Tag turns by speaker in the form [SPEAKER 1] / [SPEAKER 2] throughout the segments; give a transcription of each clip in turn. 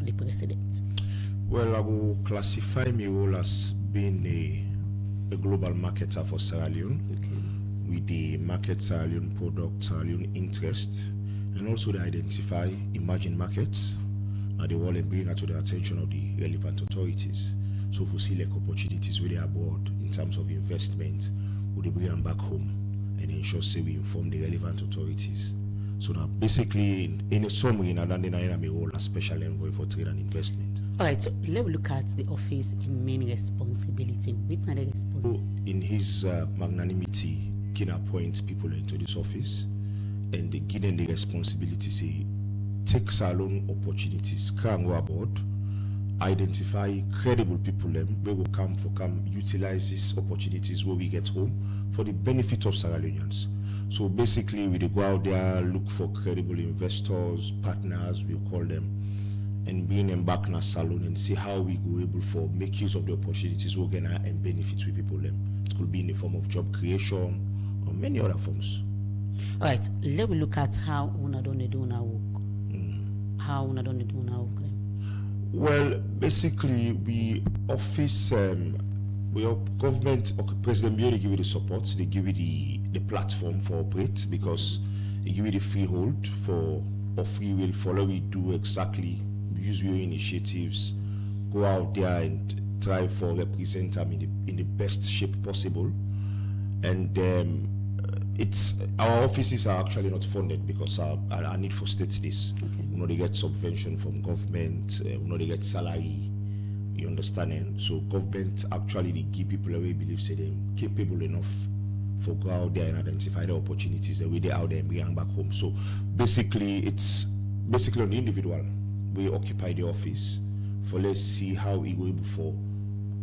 [SPEAKER 1] the president?
[SPEAKER 2] Well, I will classify my role as being a global marketer for Sierra Leone, with the market Sierra Leone product, Sierra Leone interest, and also to identify emerging markets and the world and bring that to the attention of the relevant authorities. So if we see like opportunities where they are abroad in terms of investment, we they bring them back home and ensure say we inform the relevant authorities. So now basically in a summary, I am a role as special envoy for trade and investment.
[SPEAKER 1] All right, so let's look at the office in main responsibility. Which are the responsibility?
[SPEAKER 2] So in his magnanimity, can appoint people into this office and they give them the responsibility, say, take salon opportunities, can go aboard, identify credible people them, we will come utilize these opportunities where we get home for the benefit of Sierra Leoneans. So basically we go out there, look for credible investors, partners, we call them, and bring them back in a salon and see how we go able for make use of the opportunities we're gonna and benefit with people them. It could be in the form of job creation or many other forms.
[SPEAKER 1] All right, let's look at how una don't do now work. How una don't do now work.
[SPEAKER 2] Well, basically we office we are government or President Bio, they give you the support, they give you the platform for operate because they give you the freehold for or free will follow we do exactly use your initiatives, go out there and try for represent them in the best shape possible. And it's our offices are actually not funded because I need for state this. You know, they get subvention from government, you know, they get salary, you understand? And so government actually they give people away believe say them capable enough for go out there and identify the opportunities the way they out there and bring them back home. So basically it's basically on the individual. We occupy the office for let's see how he will able for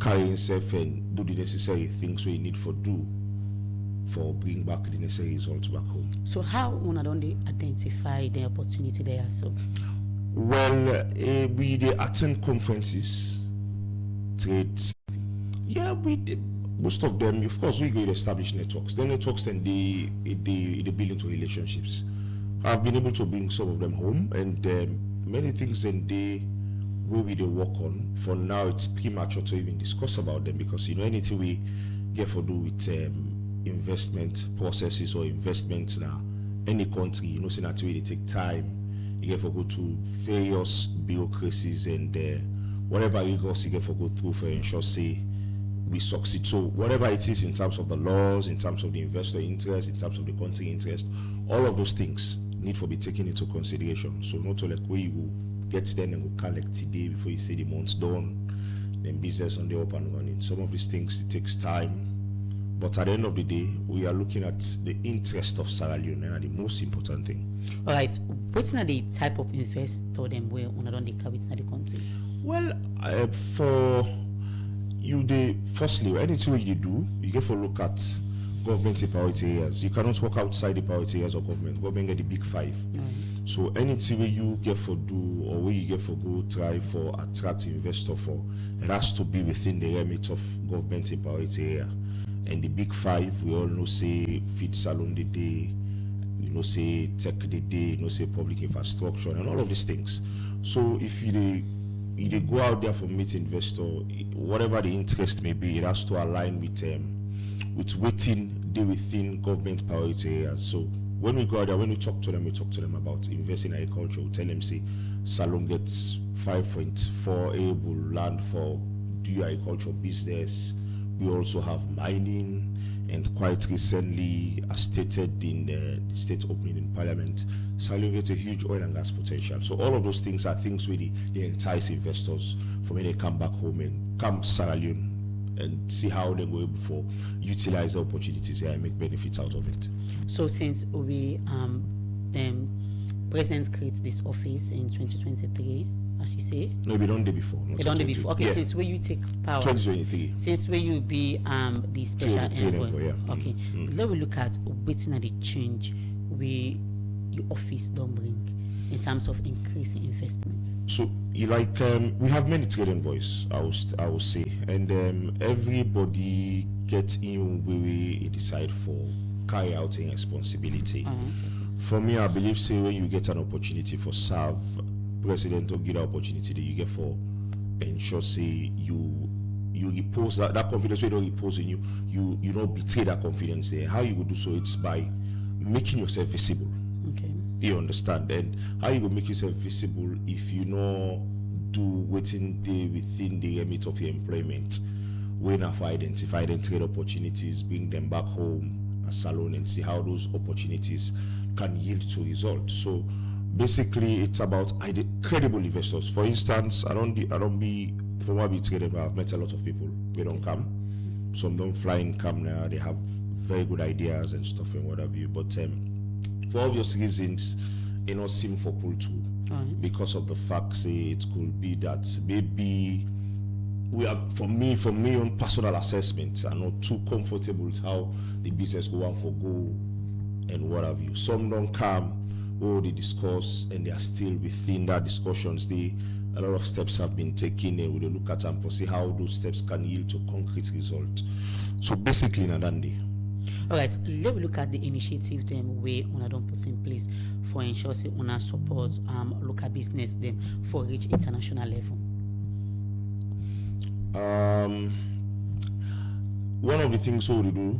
[SPEAKER 2] carry himself and do the necessary things we need for do for bring back the necessary results back home.
[SPEAKER 1] So how una don't they identify the opportunity there? So
[SPEAKER 2] well, we they attend conferences, trades. Yeah, we did. Most of them, of course, we go to establish networks. The networks then they build into relationships. I've been able to bring some of them home, and many things in they where we they work on. For now, it's premature to even discuss about them because you know anything we get for do with investment processes or investments now any country, you know, so that way they take time. You get for go to various bureaucracies and whatever rigors you get for go through for ensure say we succeed. So whatever it is in terms of the laws, in terms of the investor interest, in terms of the country interest, all of those things need to be taken into consideration. So not to like where you go get there and go collect today before you say the month's done, then business on the up and running. Some of these things it takes time. But at the end of the day, we are looking at the interest of Sierra Leone and the most important thing.
[SPEAKER 1] All right, what's not the type of investor them where una don't dey carry inside the country?
[SPEAKER 2] Well, for you, firstly, anything you do, you get to look at government priority areas. You cannot work outside the priority areas of government. Government get the big five. So anything where you get for do or where you get for go try for attract investor for, it has to be within the remit of government priority area. And the big five, we all know say feed salon the day, you know say tech the day, you know say public infrastructure and all of these things. So if you go out there for meet investor, whatever the interest may be, it has to align with waiting they within government priority areas. So when we go out there, when we talk to them about investing in agriculture, we tell them say Salon gets 5.4 able land for do agricultural business. We also have mining, and quite recently, as stated in the state opening in Parliament, Sierra Leone gets a huge oil and gas potential. So all of those things are things where they entice investors for when they come back home and come Sierra Leone and see how they go able to utilize the opportunities here and make benefits out of it.
[SPEAKER 1] So since we President creates this office in 2023, as you say.
[SPEAKER 2] No, we done the before.
[SPEAKER 1] We done the before. Okay, yeah. Since where you take power.
[SPEAKER 2] 2023.
[SPEAKER 1] Since where you be the special envoy.
[SPEAKER 2] Yeah.
[SPEAKER 1] Okay. Let me look at waiting at the change we your office don't bring in terms of increasing investment.
[SPEAKER 2] So you like we have many trade envoys, I will say, and everybody gets in where we decide for carry out a responsibility. For me, I believe say when you get an opportunity for serve president to give the opportunity that you get for ensure say you repose that confidence. You don't repose in you don't betray that confidence there. How you go do so? It's by making yourself visible.
[SPEAKER 1] Okay.
[SPEAKER 2] You understand? And how you go make yourself visible if you know do within the remit of your employment, when have identify and trade opportunities, bring them back home a salon and see how those opportunities can yield to results. So basically it's about credible investors. For instance, I don't be from what we traded, I've met a lot of people. They don't come. Some don't fly in come now, they have very good ideas and stuff and what have you. But for obvious reasons, it not seem for pull to.
[SPEAKER 1] Right.
[SPEAKER 2] Because of the fact say it could be that maybe we are for me on personal assessment, I'm not too comfortable with how the business go on for go and what have you. Some don't come, they discuss and they are still within that discussions. A lot of steps have been taken and we look at them to see how those steps can yield to concrete results. So basically Nadandi.
[SPEAKER 1] All right, let me look at the initiative them way una don't put in place for ensure say una support local business them for reach international level.
[SPEAKER 2] One of the things we do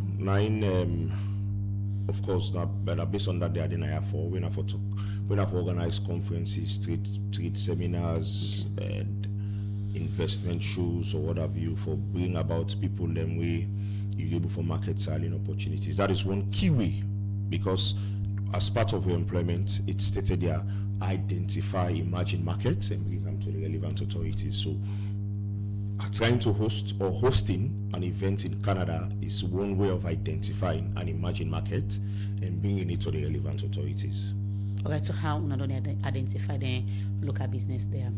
[SPEAKER 2] of course now based on that they are then for when I've organized conferences, trade seminars and investment shows or what have you for bring about people them way you're able for market selling opportunities. That is one key way, because as part of your employment, it's stated there, identify emerging markets and bring them to the relevant authorities. So trying to host or hosting an event in Canada is one way of identifying an emerging market and bringing it to the relevant authorities.
[SPEAKER 1] Okay, so how una don't identify the local business there?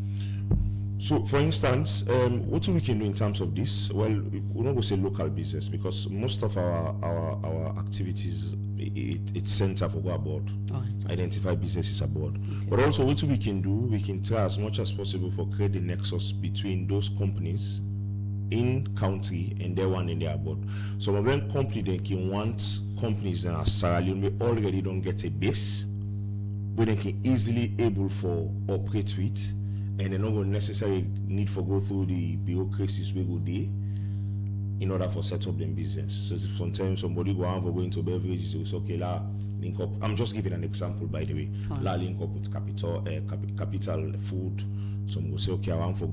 [SPEAKER 2] So, for instance, what we can do in terms of this? Well, we're not going to say local business because most of our activities it's center for go abroad.
[SPEAKER 1] Right.
[SPEAKER 2] Identify businesses abroad.
[SPEAKER 1] Okay.
[SPEAKER 2] But also, what we can do, we can try as much as possible for create the nexus between those companies in country and their one in their abroad. So when company they can want companies that are Sierra Leone, we already don't get a base, where they can easily able for operate with. And they're not going to necessarily need for go through the bureaucracies we go there in order for set up them business. So if sometimes somebody go out for going to beverages, they will say, okay, la link up. I'm just giving an example, by the way. La link up with capital food. Some go say, okay, I want for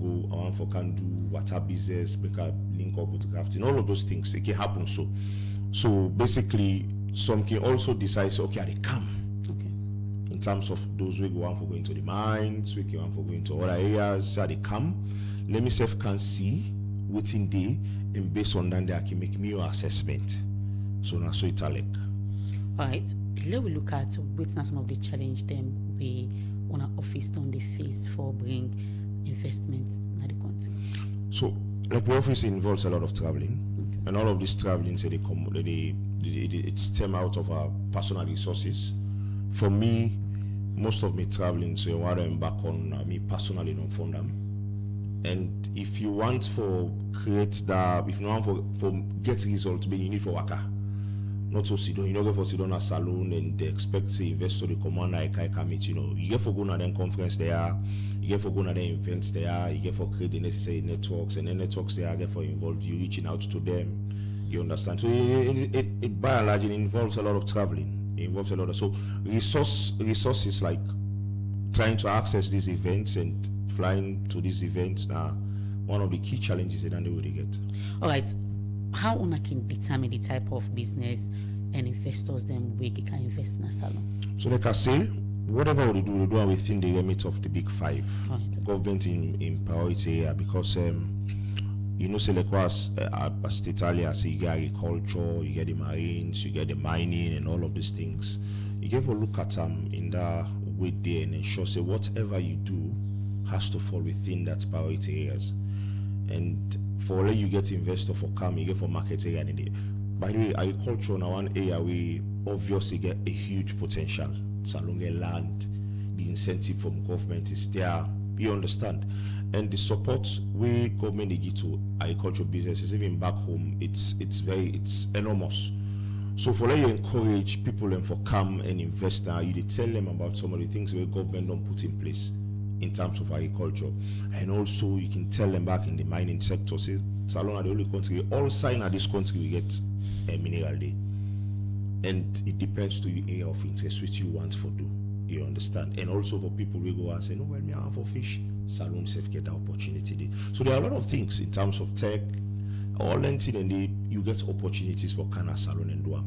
[SPEAKER 2] can do water business, make a link up with crafting. All of those things, it can happen. So basically, some can also decide, okay, they come. In terms of those we go on for going to the mines, we go on for going to other areas, so they come. Let me self can see within day, and based on that, they can make me your assessment. So now, so it's like.
[SPEAKER 1] All right, let me look at witness some of the challenge them we on our office on the face for bring investments in the country.
[SPEAKER 2] So, like the office involves a lot of traveling, and all of this traveling, so it stem out of our personal resources. For me, most of me traveling, so while I'm back on me personally don't fund them. And if you want for create that, if you want for get results, then you need for waka. Not so sit down, you don't get for sit down a salon and they expect the investor to come on like I meet, you get for go to them conference there, you get for go to them events there, you get for create the necessary networks, and the networks there get for involve you reaching out to them. You understand? So it by and large it involves a lot of traveling. It involves a lot of resources like trying to access these events and flying to these events are one of the key challenges that they will get.
[SPEAKER 1] All right, how una can determine the type of business and investors them we can invest in a salon?
[SPEAKER 2] So like I say, whatever we do within the remit of the big five.
[SPEAKER 1] Right.
[SPEAKER 2] Government in priority area, because say like as state earlier, so you get agriculture, you get the marines, you get the mining and all of these things. You get to look at them in that way there and ensure say whatever you do has to fall within that priority areas. And for you get investor for come, you get for market area in there. By the way, agriculture now one area we obviously get a huge potential. So long land, the incentive from government is there. You understand? And the support we government they give to agricultural businesses, even back home, it's enormous. So for you encourage people and for come and invest now, you tell them about some of the things where government don't put in place in terms of agriculture. And also you can tell them back in the mining sector, say Salon are the only country, all sign at this country we get a mineral day. And it depends to your area of interest which you want for do. You understand? And also for people we go and say, no, well, me have for fish, Salon safe get the opportunity there. So there are a lot of things in terms of tech, all anything, and you get opportunities for Kana Salon and Duam.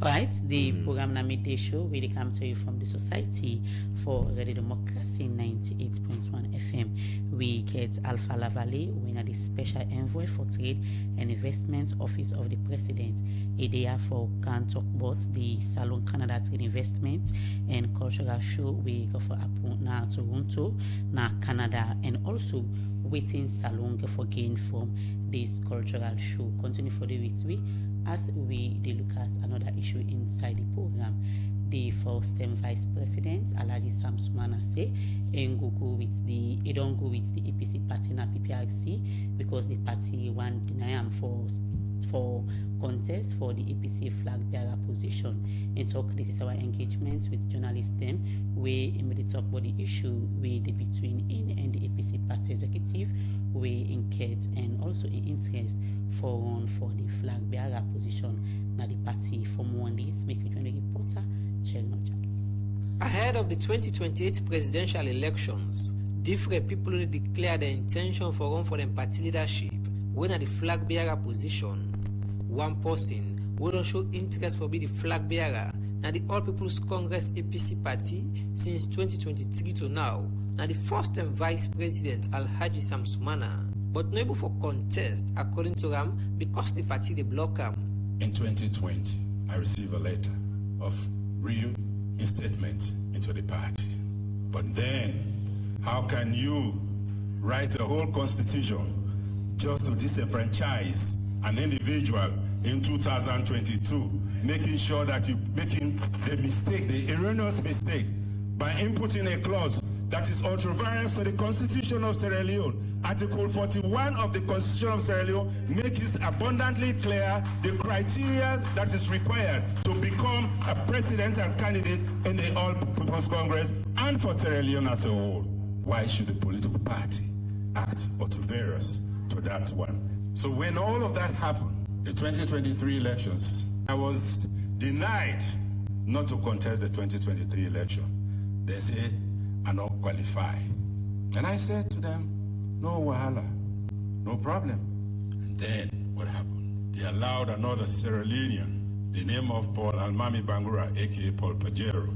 [SPEAKER 1] Alright, the program na midday show really come to you from the Society for Radio Democracy 98.1 FM. We get Alpha Lavali, we are the Special Envoy for Trade and Investment Office of the President. Idea for can talk about the Salon Canada Trade Investment and Cultural Show we go for na Toronto, na Canada, and also waiting Salon for gain from this cultural show. Continue for the weeks as we look at another issue inside the program. The first time Vice President Alhaji Sam Sumana say it don't go with the APC party na PPRC because the party want deny him for contest for the APC flag bearer position. And talk this is our engagement with journalists them we immediately talk about the issue with the between in and the APC party executive we enquete and also in interest for the flag bearer position na the party. For more on this, make you join the reporter Chernoja.
[SPEAKER 3] Ahead of the 2028 presidential elections, different people will declare their intention for run for them party leadership when at the flag bearer position. One person will not show interest for be the flag bearer now the All People's Congress APC party since 2023 to now. Now the first time Vice President Alhaji Sam Sumana, but not able for contest according to Ram because the party they block him.
[SPEAKER 4] In 2020, I received a letter of reinstatement into the party. But then, how can you write a whole constitution just to disenfranchise an individual in 2022, making sure that you're making the mistake, the erroneous mistake, by inputting a clause that is ultra-variance to the Constitution of Sierra Leone. Article 41 of the Constitution of Sierra Leone makes it abundantly clear the criteria that is required to become a president and candidate in the All People's Congress and for Sierra Leone as a whole. Why should a political party act ultra-various to that one? So when all of that happened, the 2023 elections, I was denied not to contest the 2023 election. They say, I not qualify. And I said to them, no wahala, no problem. And then what happened? They allowed another Sierra Leonean, the name of Paul Almami Bangura, aka Paul Pajero,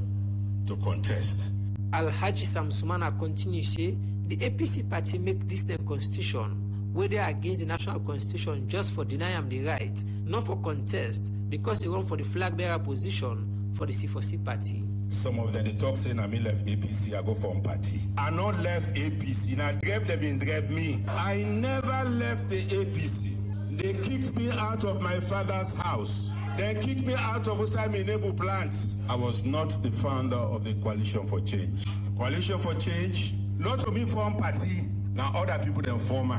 [SPEAKER 4] to contest.
[SPEAKER 3] Alhaji Sam Sumana continues say the APC party make this the constitution where they are against the national constitution just for denying him the right, not for contest, because they run for the flag bearer position for the C4C party.
[SPEAKER 4] Some of them, they talk saying I left APC, I go for party. I not left APC, now grab them and grab me. I never left the APC. They kicked me out of my father's house. They kicked me out of Usami Nebu plants. I was not the founder of the Coalition for Change. The Coalition for Change, not to be form party, now other people then form.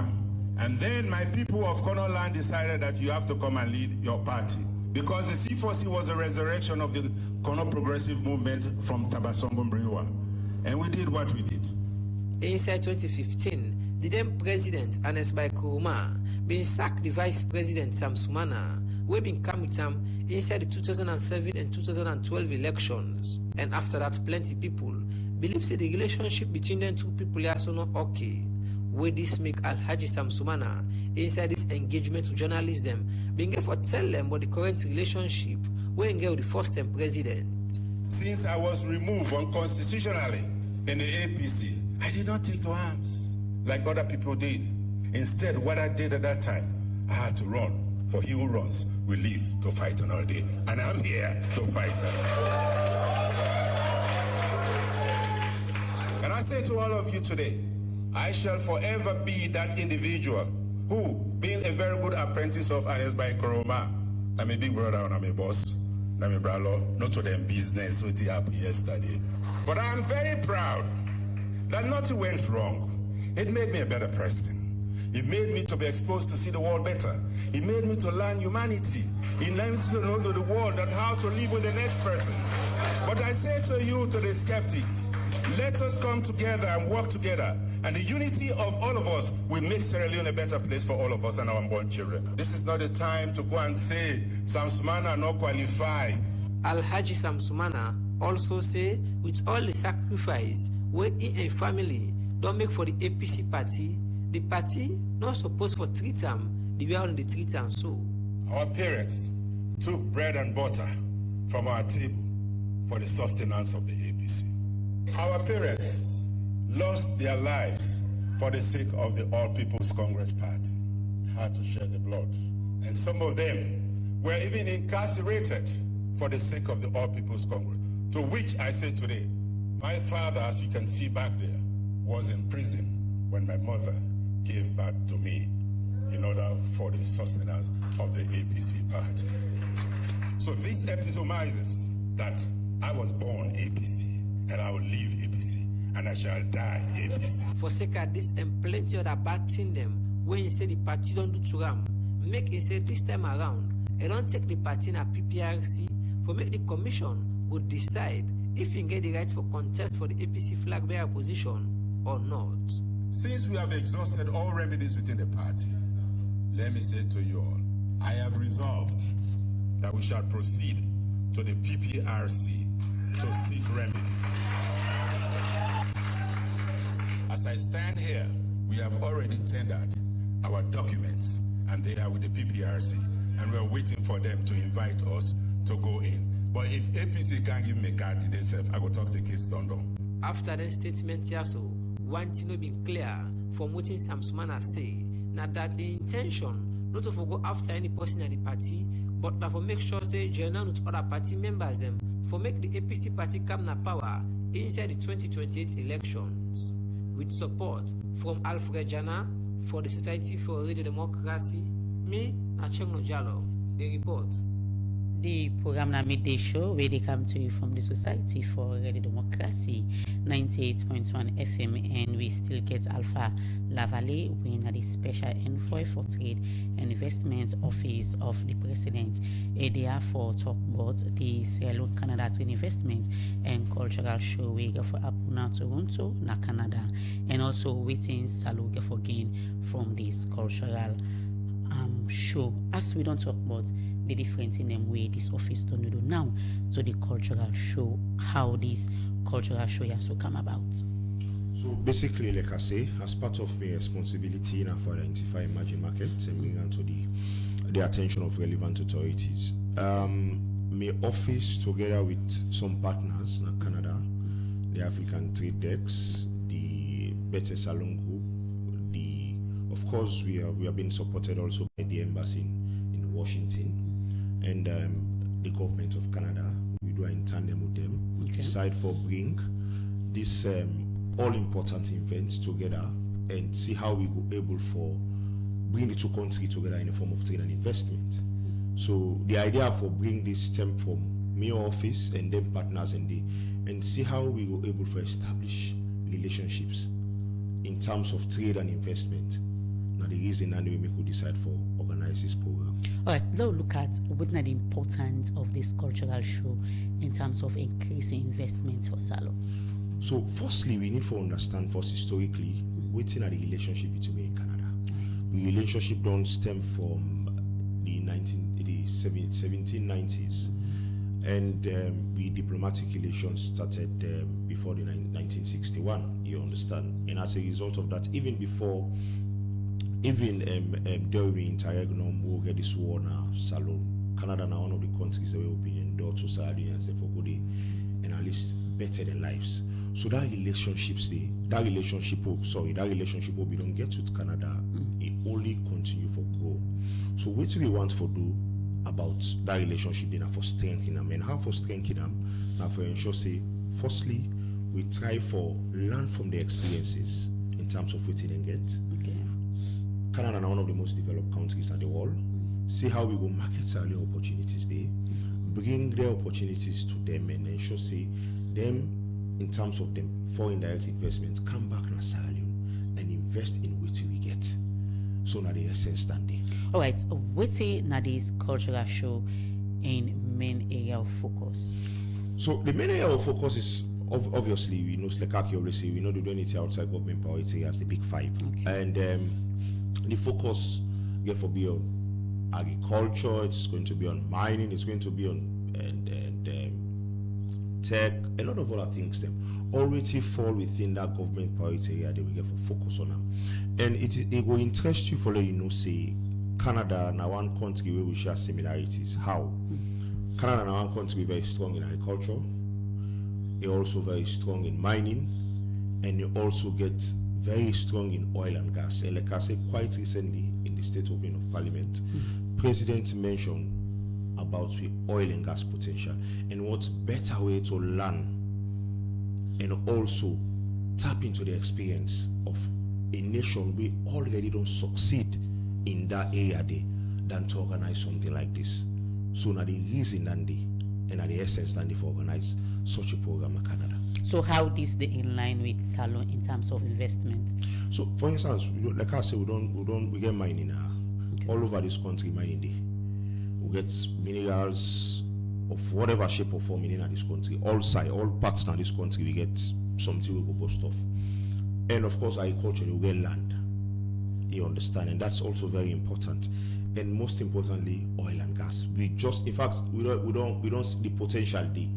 [SPEAKER 4] And then my people of Kono Land decided that you have to come and lead your party. Because the C4C was a resurrection of the Kono Progressive Movement from Tabasombo Brewa. And we did what we did.
[SPEAKER 3] Inside 2015, the then president, Anesbai Kuruma, been sacked the vice president, Sam Sumana, who been come with him inside the 2007 and 2012 elections. And after that, plenty people believe that the relationship between them two people is also not okay. Where this make Alhaji Sam Sumana inside this engagement to journalists them being able to tell them about the current relationship when get with the first time president.
[SPEAKER 4] Since I was removed unconstitutionally in the APC, I did not take to arms like other people did. Instead, what I did at that time, I had to run. For he who runs will live to fight another day. And I'm here to fight that. And I say to all of you today, I shall forever be that individual who, being a very good apprentice of Anesbai Koroma, I'm a big brother and I'm a boss, I'm a brother, not to them business, so it happened yesterday. But I'm very proud that nothing went wrong. It made me a better person. It made me to be exposed to see the world better. It made me to learn humanity. It made me to know the world and how to live with the next person. But I say to you, to the skeptics, Let us come together and work together. And the unity of all of us will make Sierra Leone a better place for all of us and our unborn children. This is not the time to go and say, Samsumana not qualify.
[SPEAKER 3] Alhaji Samsumana also say, with all the sacrifice where he and family don't make for the APC party, the party not supposed for treat them the way on the treat and so.
[SPEAKER 4] Our parents took bread and butter from our table for the sustenance of the APC. Our parents lost their lives for the sake of the All People's Congress Party. We had to shed the blood. And some of them were even incarcerated for the sake of the All People's Congress. To which I say today, my father, as you can see back there, was in prison when my mother gave birth to me in order for the sustenance of the APC party. So this epitomizes that I was born APC, and I will leave APC, and I shall die APC.
[SPEAKER 3] For sake of this and plenty other bad thing them, when you say the party don't do to ram, make it say this time around, and don't take the party in a PPRC, for make the commission would decide if you get the right for contest for the APC flag bearer position or not.
[SPEAKER 4] Since we have exhausted all remedies within the party, let me say to you all, I have resolved that we shall proceed to the PPRC to seek remedy. As I stand here, we have already tendered our documents, and they are with the PPRC, and we are waiting for them to invite us to go in. But if APC can't give me a card to themselves, I will talk to Kids Tondo.
[SPEAKER 3] After the statement here, so one thing will be clear from what Samsumana say, now that the intention not to go after any person at the party, but now for make sure say join with other party members them for make the APC party come na power inside the 2028 elections with support from Alfred Jana for the Society for Radio Democracy. Me, Nachengno Jalo, the report.
[SPEAKER 1] The program na midday show where they come to you from the Society for Radio Democracy 98.1 FM, and we still get Alpha Lavali, we are the special envoy for trade and investment office of the president, area for talk about the Sierra Leone Canada Trade Investment and Cultural Show we go for Apuna Toronto na Canada, and also waiting Saluga for gain from this cultural show. As we don't talk about the difference in them way this office don't do now to the cultural show, how this cultural show has to come about.
[SPEAKER 2] So basically, like I say, as part of my responsibility now for identify emerging markets and bring them to the attention of relevant authorities, my office together with some partners in Canada, the African Trade Desk, the Better Salon Group, of course we are being supported also by the embassy in Washington and the government of Canada. We do in tandem with them. We decide for bring this all important events together and see how we go able for bring the two countries together in a form of trade and investment. So the idea for bring this stem from my office and them partners and see how we go able for establish relationships in terms of trade and investment. Now the reason and we could decide for organize this program.
[SPEAKER 1] All right, now look at what the importance of this cultural show in terms of increasing investments for Salo.
[SPEAKER 2] So firstly, we need to understand first historically what's in the relationship between and Canada. The relationship don't stem from the 1790s, and the diplomatic relations started before the 1961. You understand, and as a result of that, even before. Even during interregnum, we'll get this war now. Salon, Canada now one of the countries that will be endorsed to society and say for good and at least better than lives. So that relationship will be don't get with Canada. It only continue for grow. So what do we want to do about that relationship? Then for strengthening them, and how for strengthening them? Now for ensure say, firstly, we try for learn from the experiences in terms of what they get. Canada is one of the most developed countries in the world. See how we will market our opportunities there, bring their opportunities to them, and ensure say them in terms of them foreign direct investments come back in Sierra Leone and invest in what we get. So now the essence standing.
[SPEAKER 1] All right, what's now this cultural show in main area of focus?
[SPEAKER 2] So the main area of focus is obviously, we know like accuracy, we know they do anything outside government priority as the big five.
[SPEAKER 1] Okay.
[SPEAKER 2] And the focus therefore be on agriculture, it's going to be on mining, it's going to be on tech, a lot of other things them already fall within that government priority area they will get for focus on them. And it will interest you for let you know say Canada now one country where we share similarities. How? Canada now one country very strong in agriculture, it also very strong in mining, and it also gets very strong in oil and gas. And like I said quite recently in the state opening of parliament, President mentioned about the oil and gas potential and what's better way to learn and also tap into the experience of a nation we already don't succeed in that area there than to organize something like this. So now the reason that they and at the essence that they for organize such a program in Canada.
[SPEAKER 1] So how this the in line with Salon in terms of investment?
[SPEAKER 2] So for instance, like I said, we get mining all over this country, mining day. We get minerals of whatever shape or form in this country, all parts of this country we get something we go post off. And of course agriculture, we get land. You understand, and that's also very important. And most importantly, oil and gas. We just in fact we don't see the potential there.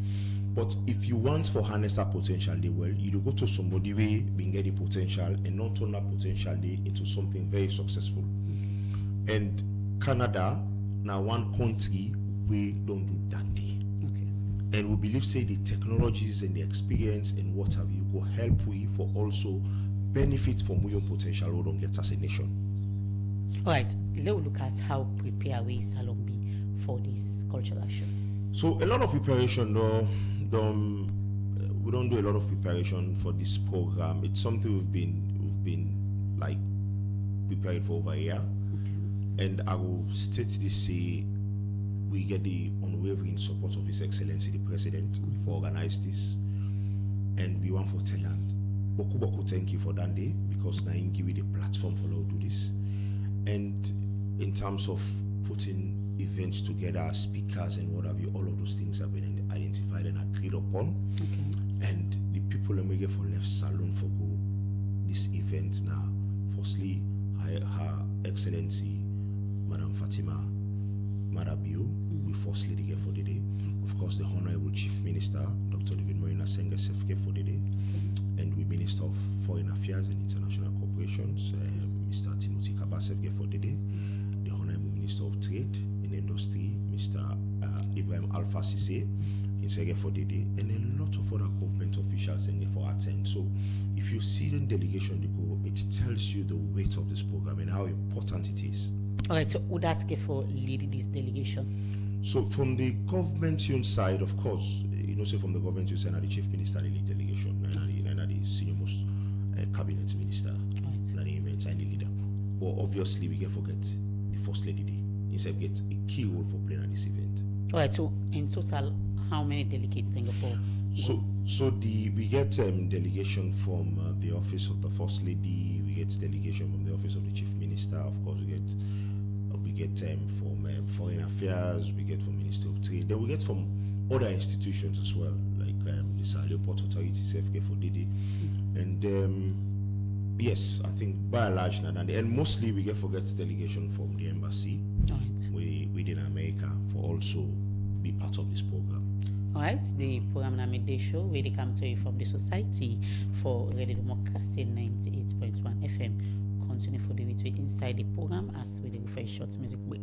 [SPEAKER 2] But if you want for harness that potential there, well, you go to somebody where being get the potential and not turn that potential there into something very successful. And Canada now one country we don't do that day.
[SPEAKER 1] Okay.
[SPEAKER 2] And we believe say the technologies and the experience and what have you go help we for also benefit from your potential we don't get as a nation.
[SPEAKER 1] All right, let's look at how prepared we Salon be for this cultural show.
[SPEAKER 2] So a lot of preparation we don't do a lot of preparation for this program. It's something we've been like preparing for over a year. And I will state this say we get the unwavering support of His Excellency the President for organize this. And we want for Thailand. Boku thank you for that day because now you give you the platform for us to do this. And in terms of putting events together, speakers and what have you, all of those things have been identified and agreed upon.
[SPEAKER 1] Okay.
[SPEAKER 2] And the people that we get for left Salon for go this event now. Firstly, Her Excellency Madam Fatima Marabiu, we firstly get for the day. Of course, the Honorable Chief Minister, Dr. David Moyena Senga get for the day. And we Minister of Foreign Affairs and International Corporations, Mr. Timothy Kabasef get for the day. The Honorable Minister of Trade and Industry, Mr. Ibrahim Alpha Sise, get for the day, and a lot of other government officials for attend. So if you see the delegation they go, it tells you the weight of this program and how important it is.
[SPEAKER 1] All right, so who that's get for lead this delegation?
[SPEAKER 2] So from the government side, of course, say from the government side, the Chief Minister lead delegation, and the senior most cabinet minister, and the event and the leader. But obviously we get forget the First Lady day. Instead get a key role for playing at this event.
[SPEAKER 1] All right, so in total, how many delegates think for?
[SPEAKER 2] So we get delegation from the office of the First Lady. We get delegation from the office of the Chief Minister. Of course, we get from Foreign Affairs. We get from Ministry of Trade. Then we get from other institutions as well, like the Leoport Authority, CFK for DD, and yes, I think by and large, and mostly we get delegation from the embassy within America for also be part of this program.
[SPEAKER 1] All right, the program na midday show where they come to you from the Society for Radio Democracy 98.1 FM. Continue for the week inside the program as we do for a short music break.